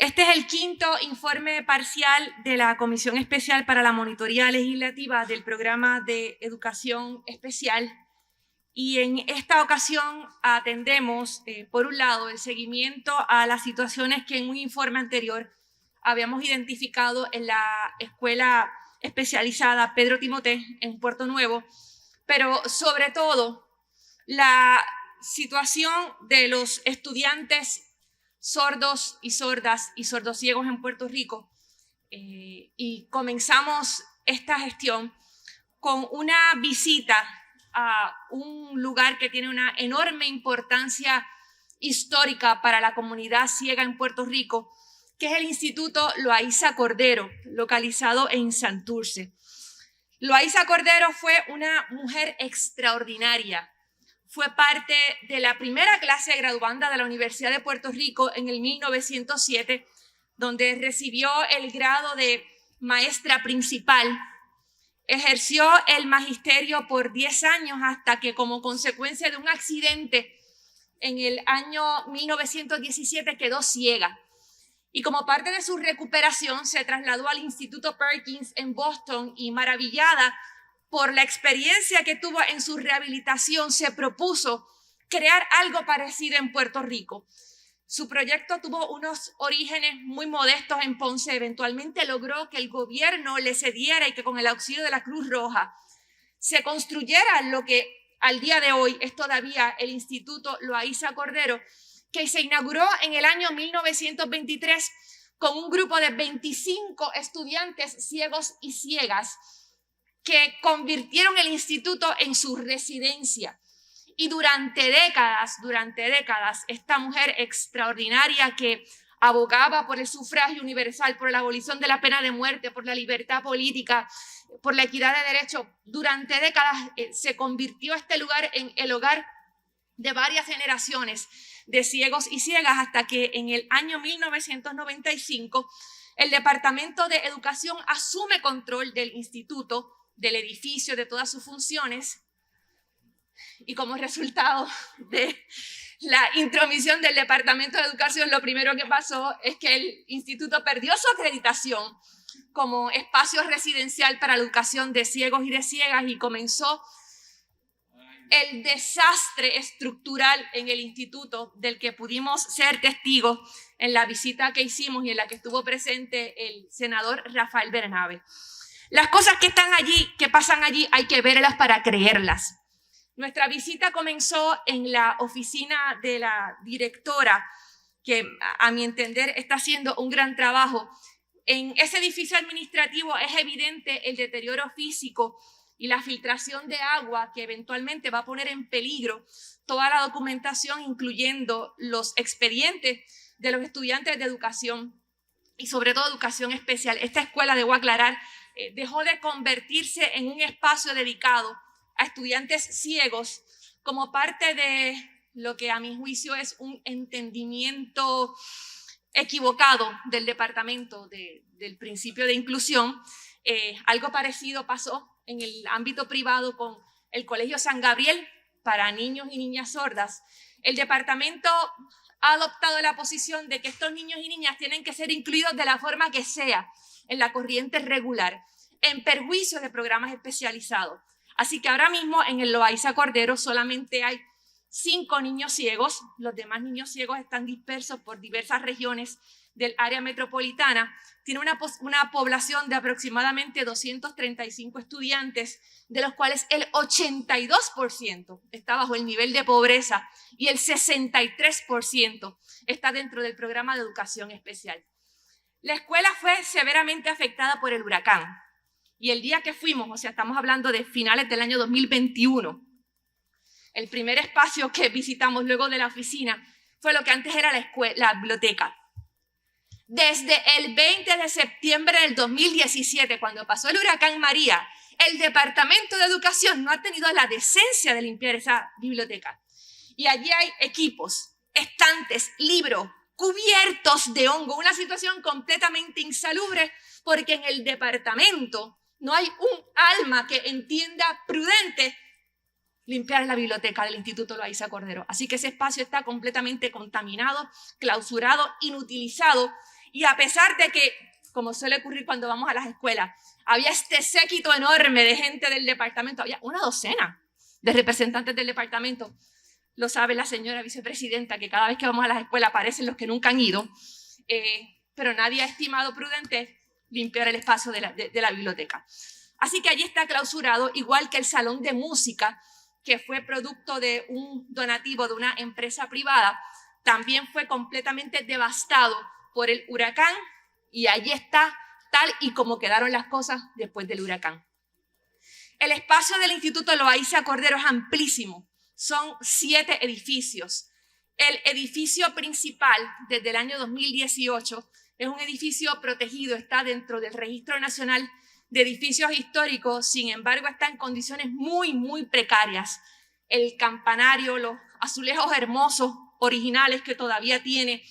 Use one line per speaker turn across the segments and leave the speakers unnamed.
Este es el quinto informe parcial de la Comisión Especial para la Monitoría Legislativa del Programa de Educación Especial. Y en esta ocasión atendemos, por un lado, el seguimiento a las situaciones que en un informe anterior habíamos identificado en la Escuela Especializada Pedro Timoté en Puerto Nuevo, pero sobre todo la situación de los estudiantes sordos y sordas y sordociegos en Puerto Rico. Y comenzamos esta gestión con una visita a un lugar que tiene una enorme importancia histórica para la comunidad ciega en Puerto Rico, que es el Instituto Loaiza Cordero, localizado en Santurce. Loaiza Cordero fue una mujer extraordinaria. Fue parte de la primera clase graduanda de la Universidad de Puerto Rico en el 1907, donde recibió el grado de maestra principal. Ejerció el magisterio por 10 años hasta que, como consecuencia de un accidente en el año 1917, quedó ciega. Y como parte de su recuperación se trasladó al Instituto Perkins en Boston y, maravillada por la experiencia que tuvo en su rehabilitación, se propuso crear algo parecido en Puerto Rico. Su proyecto tuvo unos orígenes muy modestos en Ponce. Eventualmente logró que el gobierno le cediera y que con el auxilio de la Cruz Roja se construyera lo que al día de hoy es todavía el Instituto Loaiza Cordero, que se inauguró en el año 1923 con un grupo de 25 estudiantes ciegos y ciegas que convirtieron el instituto en su residencia. Y durante décadas, esta mujer extraordinaria que abogaba por el sufragio universal, por la abolición de la pena de muerte, por la libertad política, por la equidad de derechos, durante décadas se convirtió este lugar en el hogar de varias generaciones de ciegos y ciegas, hasta que en el año 1995 el Departamento de Educación asume control del instituto, del edificio, de todas sus funciones, y como resultado de la intromisión del Departamento de Educación, lo primero que pasó es que el instituto perdió su acreditación como espacio residencial para la educación de ciegos y de ciegas, y comenzó el desastre estructural en el instituto del que pudimos ser testigos en la visita que hicimos y en la que estuvo presente el senador Rafael Bernabe. Las cosas que están allí, que pasan allí, hay que verlas para creerlas. Nuestra visita comenzó en la oficina de la directora, que a mi entender está haciendo un gran trabajo. En ese edificio administrativo es evidente el deterioro físico y la filtración de agua que eventualmente va a poner en peligro toda la documentación, incluyendo los expedientes de los estudiantes de educación y sobre todo educación especial. Esta escuela, debo aclarar, dejó de convertirse en un espacio dedicado a estudiantes ciegos como parte de lo que a mi juicio es un entendimiento equivocado del departamento del principio de inclusión. Algo parecido pasó en el ámbito privado con el Colegio San Gabriel para niños y niñas sordas. El departamento ha adoptado la posición de que estos niños y niñas tienen que ser incluidos de la forma que sea en la corriente regular, en perjuicio de programas especializados. Así que ahora mismo en el Loaiza Cordero solamente hay 5 niños ciegos. Los demás niños ciegos están dispersos por diversas regiones del área metropolitana. Tiene una población de aproximadamente 235 estudiantes, de los cuales el 82% está bajo el nivel de pobreza y el 63% está dentro del programa de educación especial. La escuela fue severamente afectada por el huracán. Y el día que fuimos, o sea, estamos hablando de finales del año 2021, el primer espacio que visitamos luego de la oficina fue lo que antes era la biblioteca. Desde el 20 de septiembre del 2017, cuando pasó el huracán María, el Departamento de Educación no ha tenido la decencia de limpiar esa biblioteca. Y allí hay equipos, estantes, libros, cubiertos de hongo, una situación completamente insalubre, porque en el departamento no hay un alma que entienda prudente limpiar la biblioteca del Instituto Loaiza Cordero. Así que ese espacio está completamente contaminado, clausurado, inutilizado, Y a pesar de que, como suele ocurrir cuando vamos a las escuelas, había este séquito enorme de gente del departamento, había una docena de representantes del departamento. Lo sabe la señora vicepresidenta, que cada vez que vamos a las escuelas aparecen los que nunca han ido, pero nadie ha estimado prudente limpiar el espacio de la biblioteca. Así que allí está clausurado, igual que el salón de música, que fue producto de un donativo de una empresa privada, también fue completamente devastado por el huracán y allí está tal y como quedaron las cosas después del huracán. El espacio del Instituto Loaiza Cordero es amplísimo, son 7 edificios. El edificio principal, desde el año 2018, es un edificio protegido, está dentro del Registro Nacional de Edificios Históricos, sin embargo está en condiciones muy precarias. El campanario, los azulejos hermosos, originales que todavía tiene,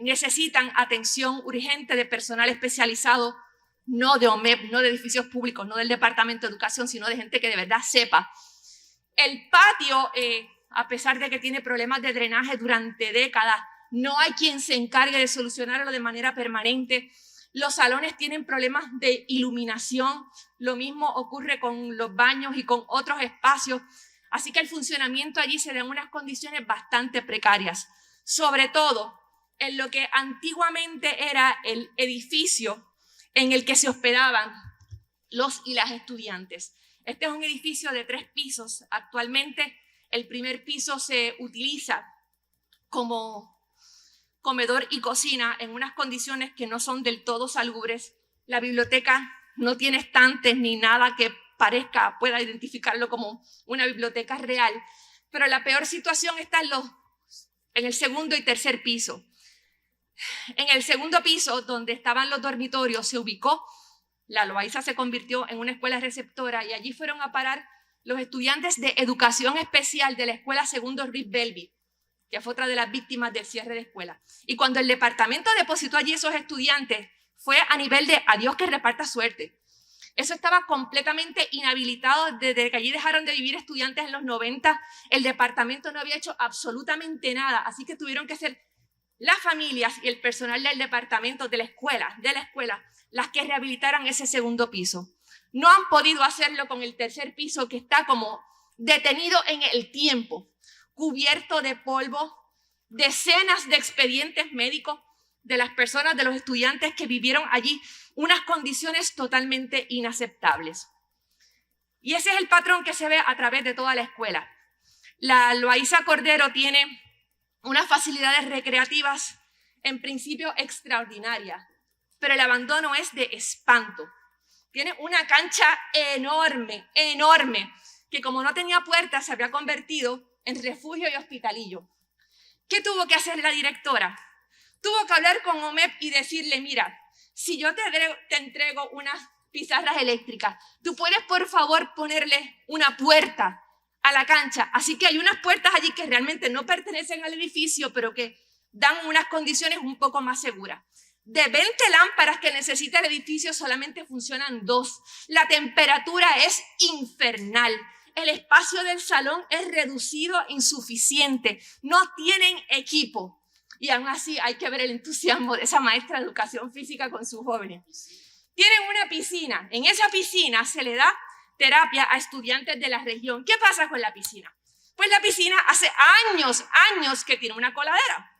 necesitan atención urgente de personal especializado, no de OMEP, no de edificios públicos, no del Departamento de Educación, sino de gente que de verdad sepa. El patio, a pesar de que tiene problemas de drenaje durante décadas, no hay quien se encargue de solucionarlo de manera permanente. Los salones tienen problemas de iluminación, lo mismo ocurre con los baños y con otros espacios, así que el funcionamiento allí se da en unas condiciones bastante precarias, sobre todo en lo que antiguamente era el edificio en el que se hospedaban los y las estudiantes. Este es un edificio de 3 pisos. Actualmente el primer piso se utiliza como comedor y cocina en unas condiciones que no son del todo salubres. La biblioteca no tiene estantes ni nada que pueda identificarlo como una biblioteca real, pero la peor situación está en el segundo y tercer piso. En el segundo piso, donde estaban los dormitorios, se ubicó, la Loaiza se convirtió en una escuela receptora y allí fueron a parar los estudiantes de educación especial de la escuela Segundo Ruiz Belvi, que fue otra de las víctimas del cierre de escuela. Y cuando el departamento depositó allí esos estudiantes, fue a nivel de adiós que reparta suerte. Eso estaba completamente inhabilitado desde que allí dejaron de vivir estudiantes en los 90. El departamento no había hecho absolutamente nada, así que tuvieron que ser las familias y el personal del departamento, de la escuela, las que rehabilitaran ese segundo piso. No han podido hacerlo con el tercer piso, que está como detenido en el tiempo, cubierto de polvo, decenas de expedientes médicos de las personas, de los estudiantes que vivieron allí, unas condiciones totalmente inaceptables. Y ese es el patrón que se ve a través de toda la escuela. La Loaiza Cordero tiene unas facilidades recreativas en principio extraordinarias, pero el abandono es de espanto. Tiene una cancha enorme, que como no tenía puertas se había convertido en refugio y hospitalillo. ¿Qué tuvo que hacer la directora? Tuvo que hablar con OMEP y decirle, mira, si yo te entrego unas pizarras eléctricas, tú puedes por favor ponerle una puerta a la cancha. Así que hay unas puertas allí que realmente no pertenecen al edificio, pero que dan unas condiciones un poco más seguras. De 20 lámparas que necesita el edificio, solamente funcionan 2. La temperatura es infernal. El espacio del salón es reducido, insuficiente. No tienen equipo. Y aún así hay que ver el entusiasmo de esa maestra de educación física con sus jóvenes. Tienen una piscina. En esa piscina se le da terapia a estudiantes de la región. ¿Qué pasa con la piscina? Pues la piscina hace años que tiene una coladera.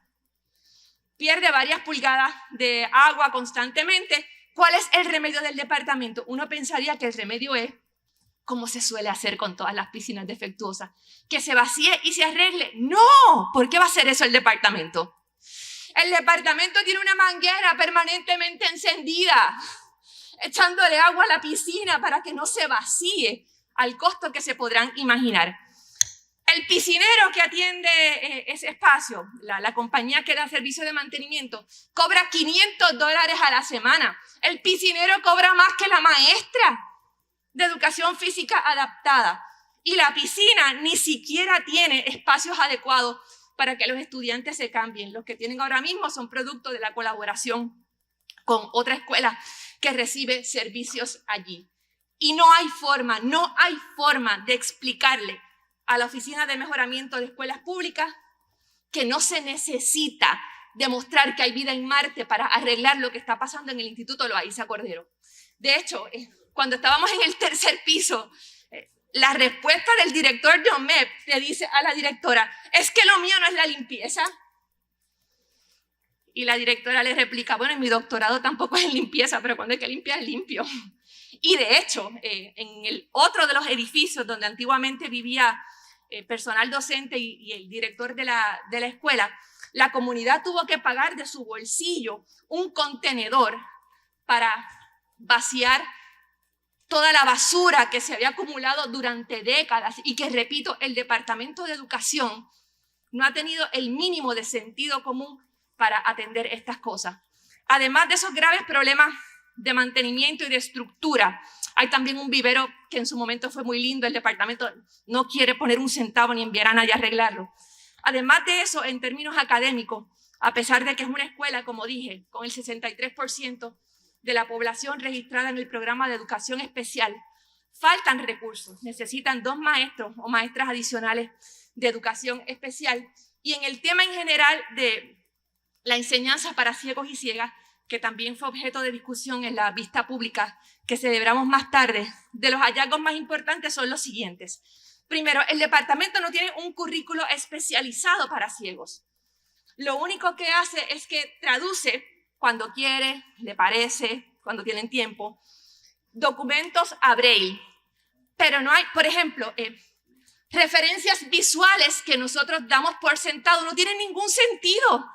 Pierde varias pulgadas de agua constantemente. ¿Cuál es el remedio del departamento? Uno pensaría que el remedio es, como se suele hacer con todas las piscinas defectuosas, que se vacíe y se arregle. ¡No! ¿Por qué va a hacer eso el departamento? El departamento tiene una manguera permanentemente encendida, echándole agua a la piscina para que no se vacíe, al costo que se podrán imaginar. El piscinero que atiende ese espacio, la compañía que da servicio de mantenimiento, cobra $500 a la semana. El piscinero cobra más que la maestra de educación física adaptada. Y la piscina ni siquiera tiene espacios adecuados para que los estudiantes se cambien. Los que tienen ahora mismo son producto de la colaboración con otra escuela que recibe servicios allí. Y no hay forma de explicarle a la Oficina de Mejoramiento de Escuelas Públicas que no se necesita demostrar que hay vida en Marte, para arreglar lo que está pasando en el Instituto Loaiza Cordero. De hecho, cuando estábamos en el tercer piso, la respuesta del director de OMEP le dice a la directora, es que lo mío no es la limpieza. Y la directora le replica, bueno, en mi doctorado tampoco es limpieza, pero cuando hay que limpiar, es limpio. Y de hecho, en el otro de los edificios donde antiguamente vivía personal docente y el director de la escuela, la comunidad tuvo que pagar de su bolsillo un contenedor para vaciar toda la basura que se había acumulado durante décadas y que, repito, el Departamento de Educación no ha tenido el mínimo de sentido común para atender estas cosas. Además de esos graves problemas de mantenimiento y de estructura, hay también un vivero que en su momento fue muy lindo, el departamento no quiere poner un centavo ni enviar a nadie a arreglarlo. Además de eso, en términos académicos, a pesar de que es una escuela, como dije, con el 63% de la población registrada en el programa de educación especial, faltan recursos, necesitan 2 maestros o maestras adicionales de educación especial. Y en el tema en general de la enseñanza para ciegos y ciegas, que también fue objeto de discusión en la vista pública que celebramos más tarde, de los hallazgos más importantes son los siguientes. Primero, el departamento no tiene un currículo especializado para ciegos. Lo único que hace es que traduce, cuando quiere, le parece, cuando tienen tiempo, documentos a braille. Pero no hay, por ejemplo, referencias visuales que nosotros damos por sentado, no tienen ningún sentido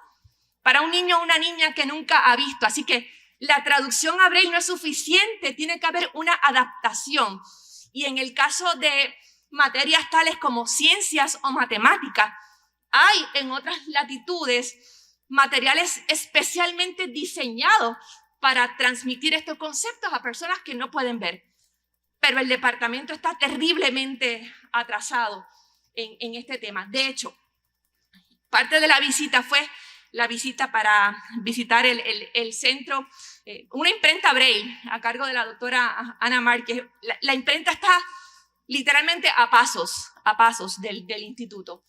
para un niño o una niña que nunca ha visto. Así que la traducción a braille no es suficiente, tiene que haber una adaptación. Y en el caso de materias tales como ciencias o matemáticas, hay en otras latitudes materiales especialmente diseñados para transmitir estos conceptos a personas que no pueden ver. Pero el departamento está terriblemente atrasado en este tema. De hecho, parte de la visita fue la visita para visitar el centro, una imprenta braille a cargo de la doctora Ana Márquez. La imprenta está literalmente a pasos del instituto.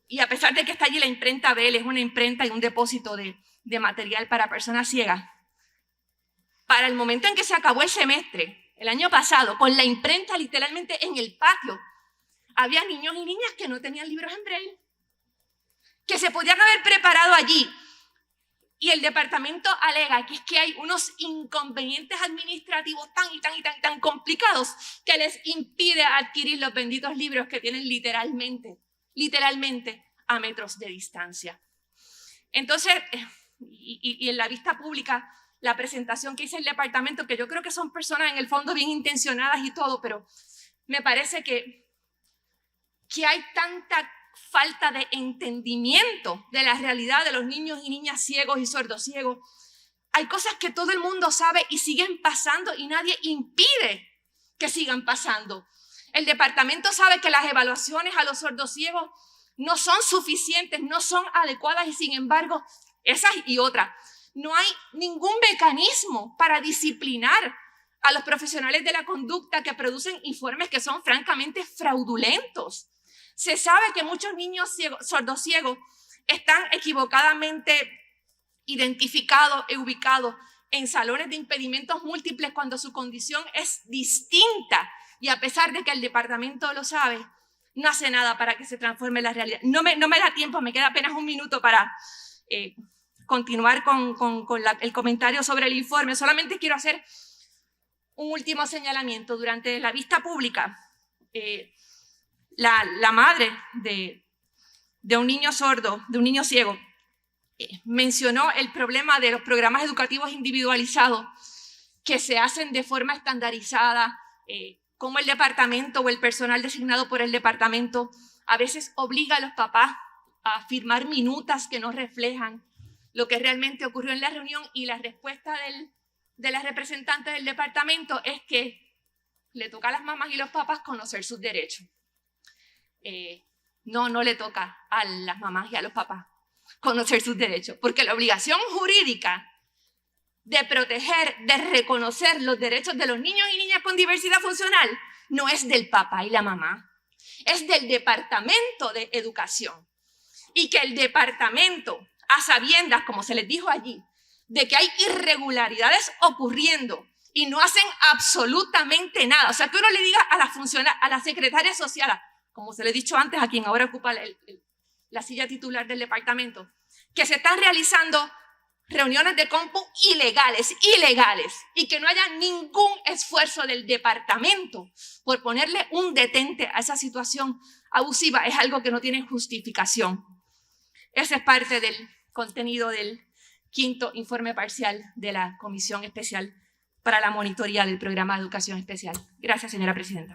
Y a pesar de que está allí la imprenta braille, es una imprenta y un depósito de material para personas ciegas. Para el momento en que se acabó el semestre, el año pasado, con la imprenta literalmente en el patio, había niños y niñas que no tenían libros en braille, que se podían haber preparado allí. Y el departamento alega que es que hay unos inconvenientes administrativos tan complicados que les impide adquirir los benditos libros que tienen literalmente a metros de distancia. Entonces, y en la vista pública, la presentación que hizo el departamento, que yo creo que son personas en el fondo bien intencionadas y todo, pero me parece que hay tanta falta de entendimiento de la realidad de los niños y niñas ciegos y sordociegos. Hay cosas que todo el mundo sabe y siguen pasando y nadie impide que sigan pasando. El departamento sabe que las evaluaciones a los sordociegos no son suficientes, no son adecuadas y sin embargo, esas y otras, no hay ningún mecanismo para disciplinar a los profesionales de la conducta que producen informes que son francamente fraudulentos. Se sabe que muchos niños sordociegos están equivocadamente identificados y ubicados en salones de impedimentos múltiples cuando su condición es distinta y a pesar de que el departamento lo sabe, no hace nada para que se transforme la realidad. No me da tiempo, me queda apenas un minuto para continuar con el comentario sobre el informe. Solamente quiero hacer un último señalamiento. Durante la vista pública, la madre de un niño sordo, de un niño ciego, mencionó el problema de los programas educativos individualizados que se hacen de forma estandarizada, como el departamento o el personal designado por el departamento a veces obliga a los papás a firmar minutas que no reflejan lo que realmente ocurrió en la reunión, y la respuesta de las representantes del departamento es que le toca a las mamás y los papás conocer sus derechos. No le toca a las mamás y a los papás conocer sus derechos, porque la obligación jurídica de proteger, de reconocer los derechos de los niños y niñas con diversidad funcional no es del papá y la mamá, es del Departamento de Educación. Y que el departamento, a sabiendas, como se les dijo allí, de que hay irregularidades ocurriendo y no hacen absolutamente nada. O sea, que uno le diga a la secretaria social, como se le he dicho antes, a quien ahora ocupa la silla titular del departamento, que se están realizando reuniones de compu ilegales, y que no haya ningún esfuerzo del departamento por ponerle un detente a esa situación abusiva, es algo que no tiene justificación. Ese es parte del contenido del 5º informe parcial de la Comisión Especial para la Monitoría del Programa de Educación Especial. Gracias, señora presidenta.